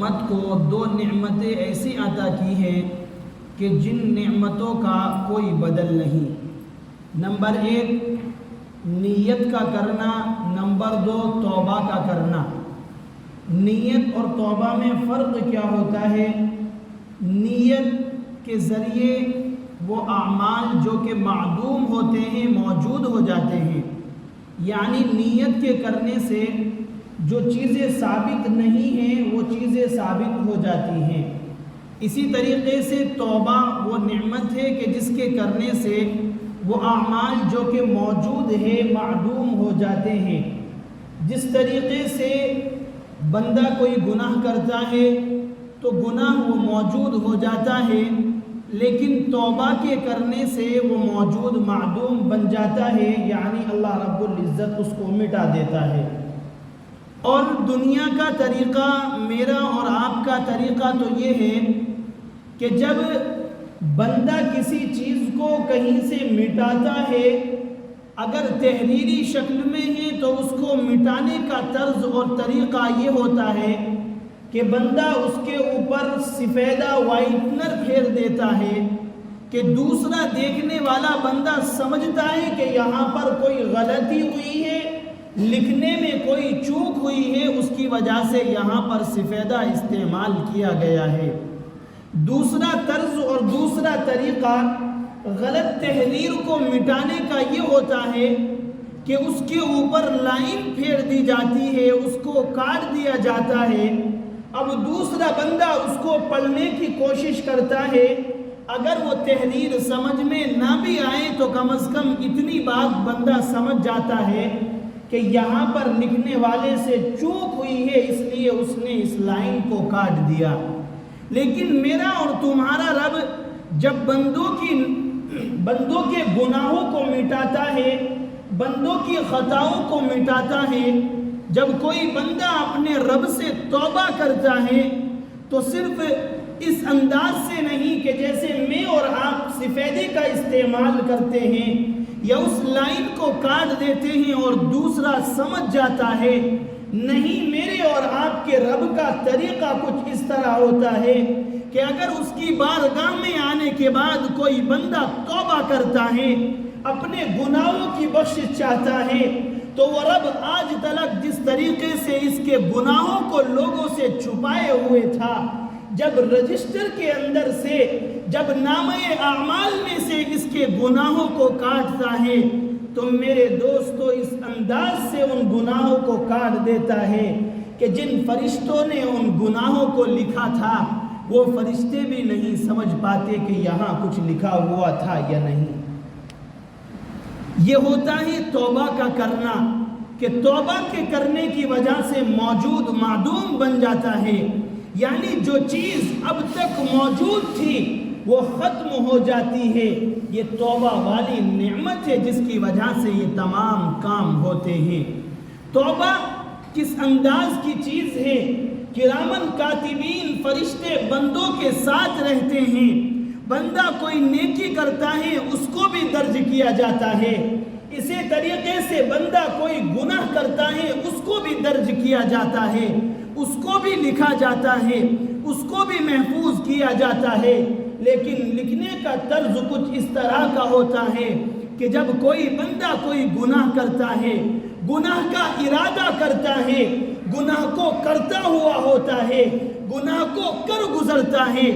امت کو دو نعمتیں ایسی عطا کی ہیں کہ جن نعمتوں کا کوئی بدل نہیں۔ نمبر 1 نیت کا کرنا، نمبر 2 توبہ کا کرنا۔ نیت اور توبہ میں فرق کیا ہوتا ہے؟ نیت کے ذریعے وہ اعمال جو کہ معدوم ہوتے ہیں موجود ہو جاتے ہیں، یعنی نیت کے کرنے سے جو چیزیں ثابت نہیں ہیں وہ چیزیں ثابت ہو جاتی ہیں۔ اسی طریقے سے توبہ وہ نعمت ہے کہ جس کے کرنے سے وہ اعمال جو کہ موجود ہے معدوم ہو جاتے ہیں۔ جس طریقے سے بندہ کوئی گناہ کرتا ہے تو گناہ وہ موجود ہو جاتا ہے، لیکن توبہ کے کرنے سے وہ موجود معدوم بن جاتا ہے، یعنی اللہ رب العزت اس کو مٹا دیتا ہے۔ اور دنیا کا طریقہ، میرا اور آپ کا طریقہ تو یہ ہے کہ جب بندہ کسی چیز کو کہیں سے مٹاتا ہے، اگر تحریری شکل میں ہے تو اس کو مٹانے کا طرز اور طریقہ یہ ہوتا ہے کہ بندہ اس کے اوپر سفیدہ وائٹنر پھیر دیتا ہے کہ دوسرا دیکھنے والا بندہ سمجھتا ہے کہ یہاں پر کوئی غلطی ہوئی ہے، لکھنے میں کوئی چوک ہوئی ہے، اس کی وجہ سے یہاں پر سفیدہ استعمال کیا گیا ہے۔ دوسرا طرز اور دوسرا طریقہ غلط تحریر کو مٹانے کا یہ ہوتا ہے کہ اس کے اوپر لائن پھیر دی جاتی ہے، اس کو کاٹ دیا جاتا ہے۔ اب دوسرا بندہ اس کو پڑھنے کی کوشش کرتا ہے، اگر وہ تحریر سمجھ میں نہ بھی آئے تو کم از کم اتنی بات بندہ سمجھ جاتا ہے کہ یہاں پر لکھنے والے سے چوک ہوئی ہے، اس لیے اس نے اس لائن کو کاٹ دیا۔ لیکن میرا اور تمہارا رب جب بندوں کے گناہوں کو مٹاتا ہے، بندوں کی خطاؤں کو مٹاتا ہے، جب کوئی بندہ اپنے رب سے توبہ کرتا ہے تو صرف اس انداز سے نہیں کہ جیسے میں اور آپ سفیدے کا استعمال کرتے ہیں یا اس لائن کو کاٹ دیتے ہیں اور دوسرا سمجھ جاتا ہے، نہیں، میرے اور آپ کے رب کا طریقہ کچھ اس طرح ہوتا ہے کہ اگر اس کی بارگاہ میں آنے کے بعد کوئی بندہ توبہ کرتا ہے، اپنے گناہوں کی بخشش چاہتا ہے، تو وہ رب آج تلک جس طریقے سے اس کے گناہوں کو لوگوں سے چھپائے ہوئے تھا، جب رجسٹر کے اندر سے، جب نامہ اعمال میں سے اس کے گناہوں کو کاٹتا ہے تو میرے دوستو اس انداز سے ان گناہوں کو کاٹ دیتا ہے کہ جن فرشتوں نے ان گناہوں کو لکھا تھا وہ فرشتے بھی نہیں سمجھ پاتے کہ یہاں کچھ لکھا ہوا تھا یا نہیں۔ یہ ہوتا ہے توبہ کا کرنا کہ توبہ کے کرنے کی وجہ سے موجود معدوم بن جاتا ہے، یعنی جو چیز اب تک موجود تھی وہ ختم ہو جاتی ہے۔ یہ توبہ والی نعمت ہے جس کی وجہ سے یہ تمام کام ہوتے ہیں۔ توبہ کس انداز کی چیز ہے؟ کرامن کاتبین فرشتے بندوں کے ساتھ رہتے ہیں، بندہ کوئی نیکی کرتا ہے اس کو بھی درج کیا جاتا ہے، اسی طریقے سے بندہ کوئی گناہ کرتا ہے اس کو بھی درج کیا جاتا ہے، اس کو بھی لکھا جاتا ہے، اس کو بھی محفوظ کیا جاتا ہے۔ لیکن لکھنے کا طرز کچھ اس طرح کا ہوتا ہے کہ جب کوئی بندہ کوئی گناہ کرتا ہے، گناہ کا ارادہ کرتا ہے، گناہ کو کرتا ہوا ہوتا ہے، گناہ کو کر گزرتا ہے،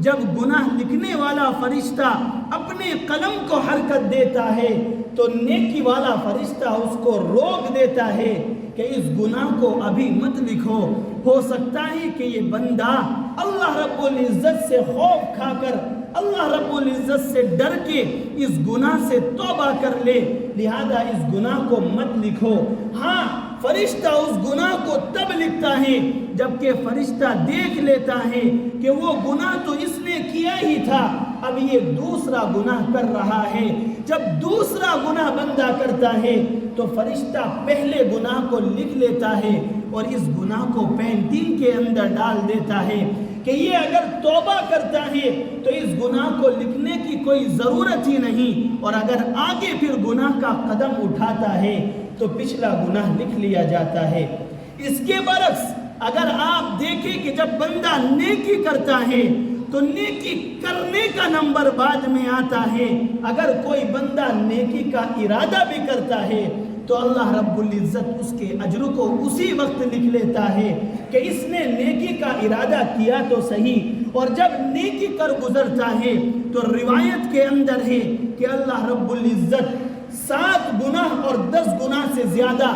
جب گناہ لکھنے والا فرشتہ اپنے قلم کو حرکت دیتا ہے تو نیکی والا فرشتہ اس کو روک دیتا ہے کہ اس گناہ کو ابھی مت لکھو، ہو سکتا ہے کہ یہ بندہ اللہ رب العزت سے خوف کھا کر، اللہ رب العزت سے ڈر کے اس گناہ سے توبہ کر لے، لہذا اس گناہ کو مت لکھو۔ ہاں، فرشتہ اس گناہ کو تب لکھتا ہے جبکہ فرشتہ دیکھ لیتا ہے کہ وہ گناہ تو اس نے کیا ہی تھا، اب یہ دوسرا گناہ کر رہا ہے۔ جب دوسرا گناہ بندہ کرتا ہے تو فرشتہ پہلے گناہ کو لکھ لیتا ہے اور اس گناہ کو پینٹنگ کے اندر ڈال دیتا ہے کہ یہ اگر توبہ کرتا ہے تو اس گناہ کو لکھنے کی کوئی ضرورت ہی نہیں، اور اگر آگے پھر گناہ کا قدم اٹھاتا ہے تو پچھلا گناہ لکھ لیا جاتا ہے۔ اس کے برعکس اگر آپ دیکھیں کہ جب بندہ نیکی کرتا ہے تو نیکی کرنے کا نمبر بعد میں آتا ہے، اگر کوئی بندہ نیکی کا ارادہ بھی کرتا ہے تو اللہ رب العزت اس کے اجر کو اسی وقت لکھ لیتا ہے کہ اس نے نیکی کا ارادہ کیا تو صحیح، اور جب نیکی کر گزرتا ہے تو روایت کے اندر ہے کہ اللہ رب العزت 7 گناہ اور 10 گناہ سے زیادہ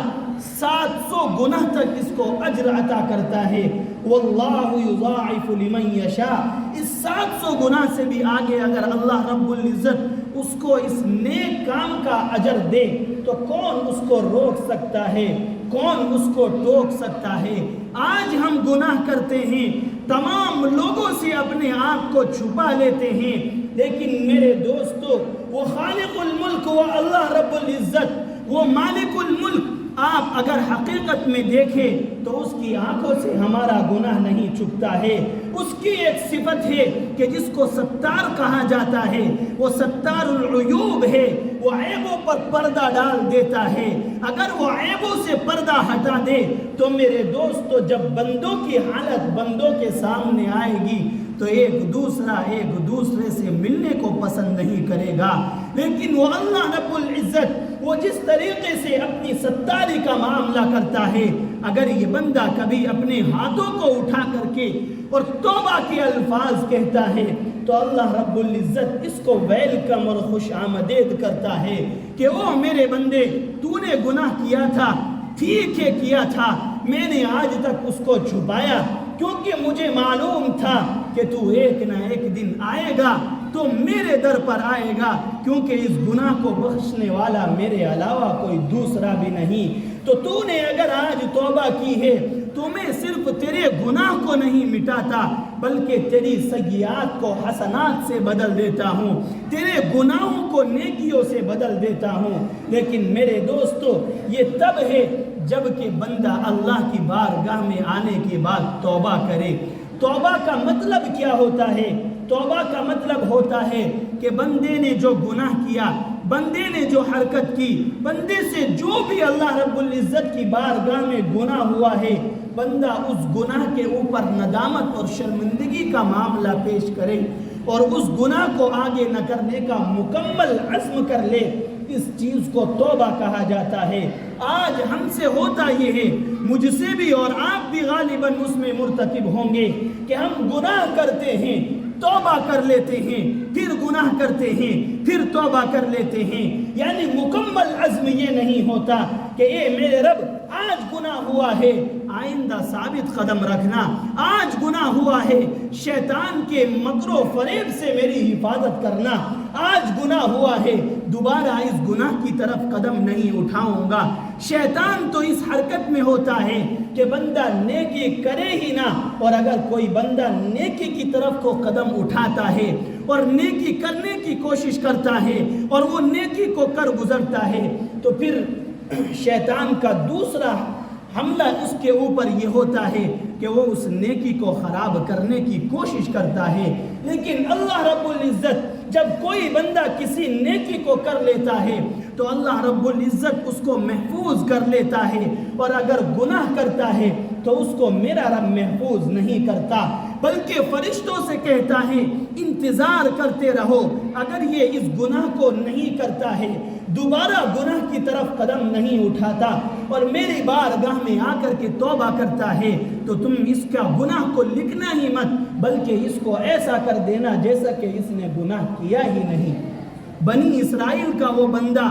700 گناہ تک اس کو اجر عطا کرتا ہے۔ واللہ یضاعف لمن یشاء، اس 700 گناہ سے بھی آگے اگر اللہ رب العزت اس کو اس نیک کام کا اجر دے تو کون اس کو روک سکتا ہے، کون اس کو ٹوک سکتا ہے؟ آج ہم گناہ کرتے ہیں، تمام لوگوں سے اپنے آپ کو چھپا لیتے ہیں، لیکن میرے دوستو وہ خالق الملک، وہ اللہ رب العزت، وہ مالک الملک، آپ اگر حقیقت میں دیکھیں تو اس کی آنکھوں سے ہمارا گناہ نہیں چھپتا ہے۔ اس کی ایک صفت ہے کہ جس کو ستار کہا جاتا ہے، وہ ستار العیوب ہے، وہ عیبوں پر پردہ ڈال دیتا ہے۔ اگر وہ عیبوں سے پردہ ہٹا دے تو میرے دوستو جب بندوں کی حالت بندوں کے سامنے آئے گی تو ایک دوسرے سے ملنے کو پسند نہیں کرے گا، لیکن وہ اللہ رب العزت وہ جس طریقے سے اپنی ستاری کا معاملہ کرتا ہے، اگر یہ بندہ کبھی اپنے ہاتھوں کو اٹھا کر کے اور توبہ کے الفاظ کہتا ہے تو اللہ رب العزت اس کو ویلکم اور خوش آمدید کرتا ہے کہ او میرے بندے، تو نے گناہ کیا تھا، ٹھیک ہے کیا تھا، میں نے آج تک اس کو چھپایا کیونکہ مجھے معلوم تھا کہ تو ایک نہ ایک دن آئے گا، تو میرے در پر آئے گا، کیونکہ اس گناہ کو بخشنے والا میرے علاوہ کوئی دوسرا بھی نہیں۔ تو نے اگر آج توبہ کی ہے تو میں صرف تیرے گناہ کو نہیں مٹاتا بلکہ تیری سیئات کو حسنات سے بدل دیتا ہوں، تیرے گناہوں کو نیکیوں سے بدل دیتا ہوں۔ لیکن میرے دوستو یہ تب ہے جب کہ بندہ اللہ کی بارگاہ میں آنے کے بعد توبہ کرے۔ توبہ کا مطلب کیا ہوتا ہے؟ توبہ کا مطلب ہوتا ہے کہ بندے نے جو گناہ کیا، بندے نے جو حرکت کی، بندے سے جو بھی اللہ رب العزت کی بارگاہ میں گناہ ہوا ہے، بندہ اس گناہ کے اوپر ندامت اور شرمندگی کا معاملہ پیش کرے اور اس گناہ کو آگے نہ کرنے کا مکمل عزم کر لے۔ اس چیز کو توبہ کہا جاتا ہے۔ آج ہم سے ہوتا یہ ہے، مجھ سے بھی اور آپ بھی غالباً اس میں مرتکب ہوں گے کہ ہم گناہ کرتے ہیں، توبہ کر لیتے ہیں، پھر گناہ کرتے ہیں، پھر توبہ کر لیتے ہیں، یعنی مکمل عزم یہ نہیں ہوتا کہ اے میرے رب آج گناہ ہوا ہے، آئندہ ثابت قدم رکھنا، آج گناہ ہوا ہے، شیطان کے مکر و فریب سے میری حفاظت کرنا، آج گناہ ہوا ہے، دوبارہ اس گناہ کی طرف قدم نہیں اٹھاؤں گا۔ شیطان تو اس حرکت میں ہوتا ہے کہ بندہ نیکی کرے ہی نہ، اور اگر کوئی بندہ نیکی کی طرف کو قدم اٹھاتا ہے اور نیکی کرنے کی کوشش کرتا ہے اور وہ نیکی کو کر گزرتا ہے تو پھر شیطان کا دوسرا حملہ اس کے اوپر یہ ہوتا ہے کہ وہ اس نیکی کو خراب کرنے کی کوشش کرتا ہے۔ لیکن اللہ رب العزت جب کوئی بندہ کسی نیکی کو کر لیتا ہے تو اللہ رب العزت اس کو محفوظ کر لیتا ہے، اور اگر گناہ کرتا ہے تو اس کو میرا رب محفوظ نہیں کرتا بلکہ فرشتوں سے کہتا ہے انتظار کرتے رہو، اگر یہ اس گناہ کو نہیں کرتا ہے، دوبارہ گناہ کی طرف قدم نہیں اٹھاتا اور میری بارگاہ میں آ کر کے توبہ کرتا ہے تو تم اس کا گناہ کو لکھنا ہی مت بلکہ اس کو ایسا کر دینا جیسا کہ اس نے گناہ کیا ہی نہیں۔ بنی اسرائیل کا وہ بندہ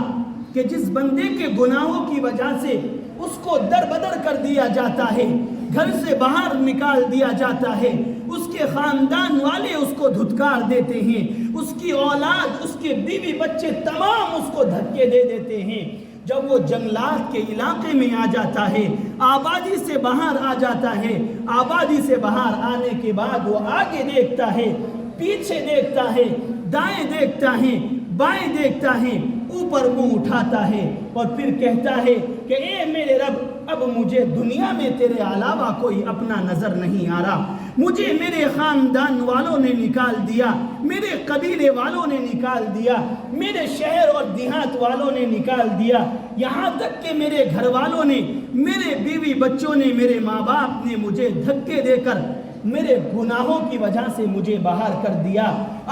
کہ جس بندے کے گناہوں کی وجہ سے اس کو در بدر کر دیا جاتا ہے، گھر سے باہر نکال دیا جاتا ہے، اس کے خاندان والے اس کو دھتکار دیتے ہیں، اس کی اولاد، اس کے بیوی بچے تمام اس کو دھکے دے دیتے ہیں، جب وہ جنگلات کے علاقے میں آ جاتا ہے، آبادی سے باہر آ جاتا ہے، آبادی سے باہر آنے کے بعد وہ آگے دیکھتا ہے، پیچھے دیکھتا ہے، دائیں دیکھتا ہے، بائیں دیکھتا ہے، اوپر منہ اٹھاتا ہے اور پھر کہتا ہے کہ اے میرے رب اب مجھے دنیا میں تیرے علاوہ کوئی اپنا نظر نہیں آ رہا، مجھے میرے خاندان والوں نے نکال دیا، میرے قبیلے والوں نے نکال دیا، میرے شہر اور دیہات والوں نے نکال دیا، یہاں تک کہ میرے گھر والوں نے، میرے بیوی بچوں نے، میرے ماں باپ نے مجھے دھکے دے کر میرے گناہوں کی وجہ سے مجھے باہر کر دیا.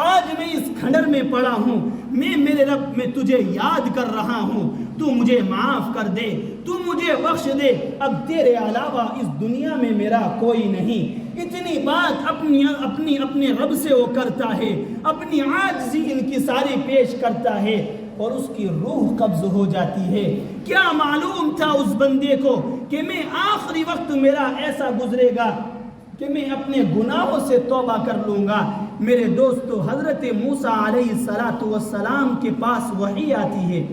آج میں اس کھنڈر میں پڑا ہوں. میں میرے رب میں تجھے یاد کر رہا ہوں. تو مجھے معاف کر دے، تو مجھے بخش دے. اب تیرے علاوہ اس دنیا میں میرا کوئی نہیں. اتنی بات اپنے رب سے وہ کرتا ہے، اپنی عاجزی انکساری پیش کرتا ہے اور اس کی روح قبض ہو جاتی ہے. کیا معلوم تھا اس بندے کو کہ میں آخری وقت میرا ایسا گزرے گا کہ میں اپنے گناہوں سے توبہ کر لوں گا. میرے دوستو، حضرت موسیٰ علیہ السلام کے پاس وحی آتی ہے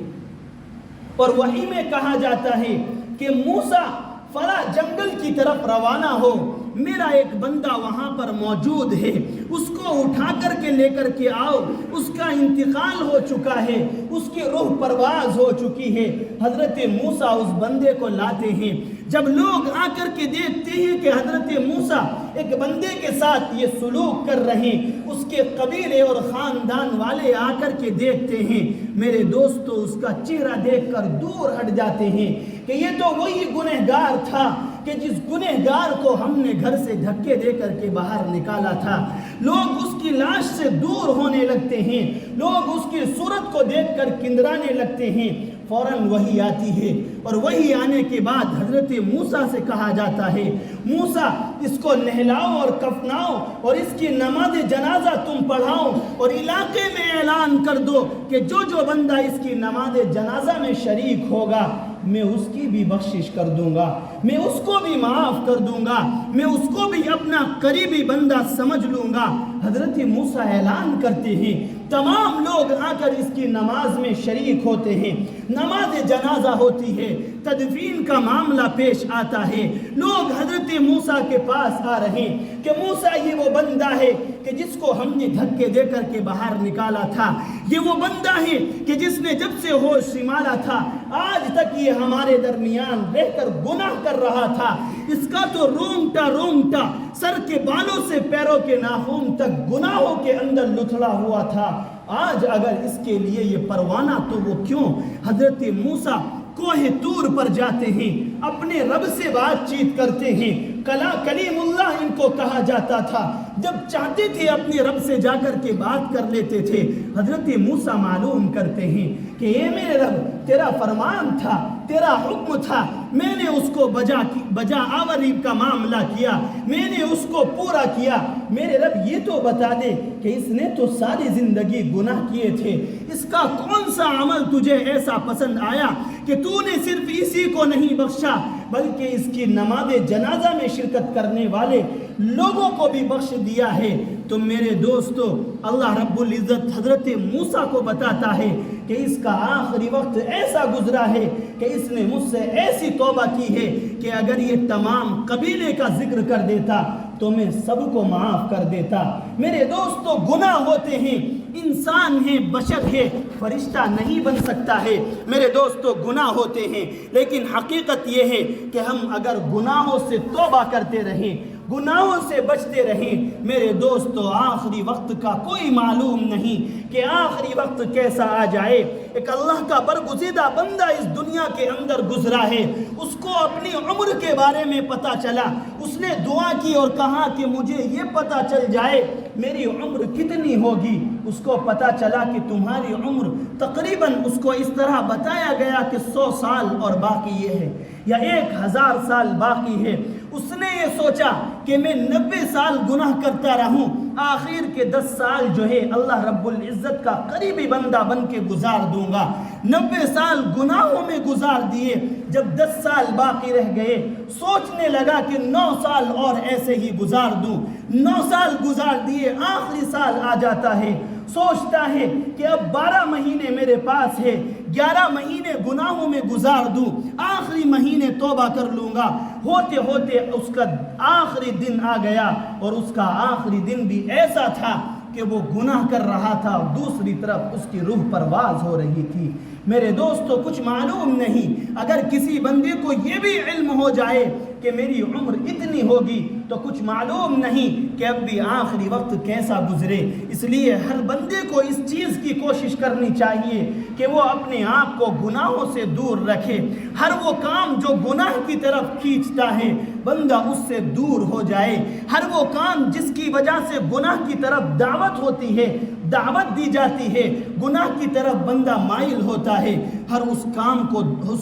اور وحی میں کہا جاتا ہے کہ موسیٰ فلاں جنگل کی طرف روانہ ہو، میرا ایک بندہ وہاں پر موجود ہے، اس کو اٹھا کر کے لے کر کے آؤ. اس کا انتقال ہو چکا ہے، اس کی روح پرواز ہو چکی ہے. حضرت موسیٰ اس بندے کو لاتے ہیں. جب لوگ آ کر کے دیکھتے ہیں کہ حضرت موسیٰ ایک بندے کے ساتھ یہ سلوک کر رہے ہیں، اس کے قبیلے اور خاندان والے آ کر کے دیکھتے ہیں، میرے دوستو اس کا چہرہ دیکھ کر دور ہٹ جاتے ہیں کہ یہ تو وہی گنہگار تھا کہ جس گنہگار کو ہم نے گھر سے دھکے دے کر کے باہر نکالا تھا. لوگ اس کی لاش سے دور ہونے لگتے ہیں، لوگ اس کی صورت کو دیکھ کر کندرانے لگتے ہیں. فوراً وحی آتی ہے اور وحی آنے کے بعد حضرت موسیٰ سے کہا جاتا ہے، موسیٰ اس کو نہلاؤ اور کفناؤ اور اس کی نماز جنازہ تم پڑھاؤ اور علاقے میں اعلان کر دو کہ جو بندہ اس کی نماز جنازہ میں شریک ہوگا میں اس کی بھی بخشش کر دوں گا، میں اس کو بھی معاف کر دوں گا، میں اس کو بھی اپنا قریبی بندہ سمجھ لوں گا. حضرت موسیٰ اعلان کرتے ہیں، تمام لوگ آ کر اس کی نماز میں شریک ہوتے ہیں. نماز جنازہ ہوتی ہے، تدفین کا معاملہ پیش آتا ہے. لوگ حضرت موسیٰ کے پاس آ رہے ہیں کہ موسیٰ یہ وہ بندہ ہے کہ جس کو ہم نے دھکے دے کر کے باہر نکالا تھا، یہ وہ بندہ ہے کہ جس نے جب سے ہوش سنبھالا تھا آج تک یہ ہمارے درمیان رہ کر گناہ کر رہا تھا. اس کا تو رونگٹا سر کے بالوں سے پیروں کے ناخن تک گناہوں کے اندر لتھڑا ہوا تھا. آج اگر اس کے لیے یہ پروانہ تو وہ کیوں؟ حضرت موسیٰ کوہ طور پر جاتے ہیں، اپنے رب سے بات چیت کرتے ہیں. کلیم اللہ ان کو کہا جاتا تھا. جب چاہتے تھے اپنے رب سے جا کر کے بات کر لیتے تھے. حضرت موسیٰ معلوم کرتے ہیں کہ اے میرے رب، تیرا فرمان تھا، تیرا حکم تھا، میں نے اس کو بجا آوری کا معاملہ کیا، میں نے اس کو پورا کیا. میرے رب یہ تو بتا دے کہ اس نے تو ساری زندگی گناہ کیے تھے، اس کا کون سا عمل تجھے ایسا پسند آیا کہ تو نے صرف اسی کو نہیں بخشا بلکہ اس کی نماز جنازہ میں شرکت کرنے والے لوگوں کو بھی بخش دیا ہے. تو میرے دوستو، اللہ رب العزت حضرت موسیٰ کو بتاتا ہے کہ اس کا آخری وقت ایسا گزرا ہے کہ اس نے مجھ سے ایسی توبہ کی ہے کہ اگر یہ تمام قبیلے کا ذکر کر دیتا تو میں سب کو معاف کر دیتا. میرے دوستو، گناہ ہوتے ہیں، انسان ہے، بشر ہے، فرشتہ نہیں بن سکتا ہے. میرے دوستو، گناہ ہوتے ہیں، لیکن حقیقت یہ ہے کہ ہم اگر گناہوں سے توبہ کرتے رہیں، گناہوں سے بچتے رہیں، میرے دوستو آخری وقت کا کوئی معلوم نہیں کہ آخری وقت کیسا آ جائے. ایک اللہ کا برگزیدہ بندہ اس دنیا کے اندر گزرا ہے، اس کو اپنی عمر کے بارے میں پتہ چلا، اس نے دعا کی اور کہا کہ مجھے یہ پتہ چل جائے میری عمر کتنی ہوگی. اس کو پتہ چلا کہ تمہاری عمر تقریباً، اس کو اس طرح بتایا گیا کہ 100 سال اور باقی یہ ہے یا 1000 سال باقی ہے. اس نے یہ سوچا کہ میں 90 سال گناہ کرتا رہوں، آخر کے 10 سال جو ہے اللہ رب العزت کا قریبی بندہ بن کے گزار دوں گا. 90 سال گناہوں میں گزار دیے. جب 10 سال باقی رہ گئے سوچنے لگا کہ 9 سال اور ایسے ہی گزار دوں. 9 سال گزار دیے، آخری سال آ جاتا ہے. سوچتا ہے کہ اب 12 مہینے میرے پاس ہے، 11 مہینے گناہوں میں گزار دوں، آخری مہینے توبہ کر لوں گا. ہوتے ہوتے اس کا آخری دن آ گیا اور اس کا آخری دن بھی ایسا تھا کہ وہ گناہ کر رہا تھا اور دوسری طرف اس کی روح پرواز ہو رہی تھی. میرے دوستو، کچھ معلوم نہیں، اگر کسی بندے کو یہ بھی علم ہو جائے کہ میری عمر اتنی ہوگی تو کچھ معلوم نہیں کہ اب بھی آخری وقت کیسا گزرے۔ اس لیے ہر بندے کو اس چیز کی کوشش کرنی چاہیے کہ وہ اپنے آپ کو گناہوں سے دور رکھے۔ ہر وہ کام جو گناہ کی طرف کھینچتا ہے بندہ اس سے دور ہو جائے۔ ہر وہ کام جس کی وجہ سے گناہ کی طرف دعوت ہوتی ہے، دعوت دی جاتی ہے، گناہ کی طرف بندہ مائل ہوتا ہے، ہر اس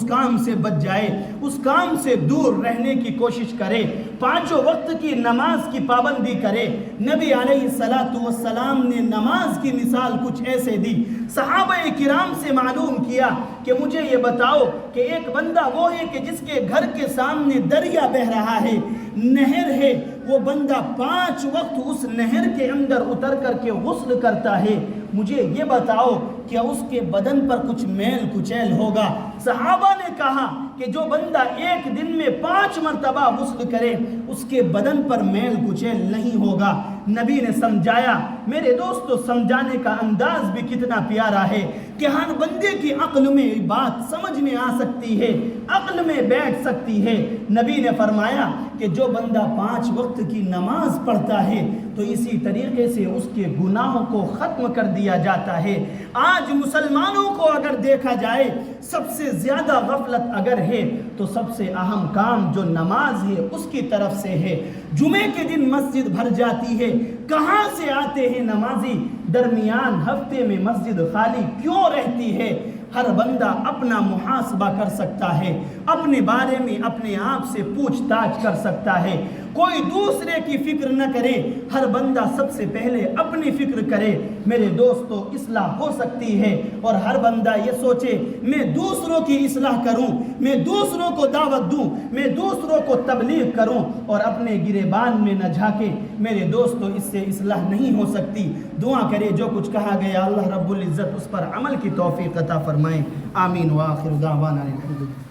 کام سے بچ جائے، اس کام سے دور رہنے کی کوشش کرے، پانچوں وقت کی نماز کی پابندی کرے۔ نبی علیہ السلام نے نماز کی مثال کچھ ایسے دی۔ صحابہ کرام سے معلوم کیا کہ مجھے یہ بتاؤ کہ ایک بندہ وہ ہے کہ جس کے گھر کے سامنے دریا بہہ رہا ہے، نہر ہے، وہ بندہ 5 وقت اس نہر کے اندر اتر کر کے غسل کرتا ہے، مجھے یہ بتاؤ کہ اس کے بدن پر کچھ میل کچیل ہوگا؟ صحابہ نے کہا کہ جو بندہ ایک دن میں 5 مرتبہ غسل کرے اس کے بدن پر میل کچیل نہیں ہوگا۔ نبی نے سمجھایا۔ میرے دوستو، سمجھانے کا انداز بھی کتنا پیارا ہے کہ ہر بندے کی عقل میں بات سمجھ میں آ سکتی ہے، عقل میں بیٹھ سکتی ہے۔ نبی نے فرمایا کہ جو بندہ 5 وقت کی نماز پڑھتا ہے تو اسی طریقے سے اس کے گناہوں کو ختم کر دیا جاتا ہے۔ آج مسلمانوں کو اگر دیکھا جائے سب سے زیادہ غفلت اگر ہے تو سب سے اہم کام جو نماز ہے اس کی طرف سے ہے۔ جمعے کے دن مسجد بھر جاتی ہے، کہاں سے آتے ہیں نمازی؟ درمیان ہفتے میں مسجد خالی کیوں رہتی ہے؟ ہر بندہ اپنا محاسبہ کر سکتا ہے، اپنے بارے میں اپنے آپ سے پوچھ تاچھ کر سکتا ہے۔ کوئی دوسرے کی فکر نہ کرے، ہر بندہ سب سے پہلے اپنی فکر کرے۔ میرے دوستو، اصلاح ہو سکتی ہے اور ہر بندہ یہ سوچے میں دوسروں کی اصلاح کروں، میں دوسروں کو دعوت دوں، میں دوسروں کو تبلیغ کروں اور اپنے گریبان میں نہ جھانکے۔ میرے دوستو، اس سے اصلاح نہیں ہو سکتی۔ دعا کرے جو کچھ کہا گیا اللہ رب العزت اس پر عمل کی توفیق عطا فرمائے۔ آمین وآخر دعوانا الحمدللہ۔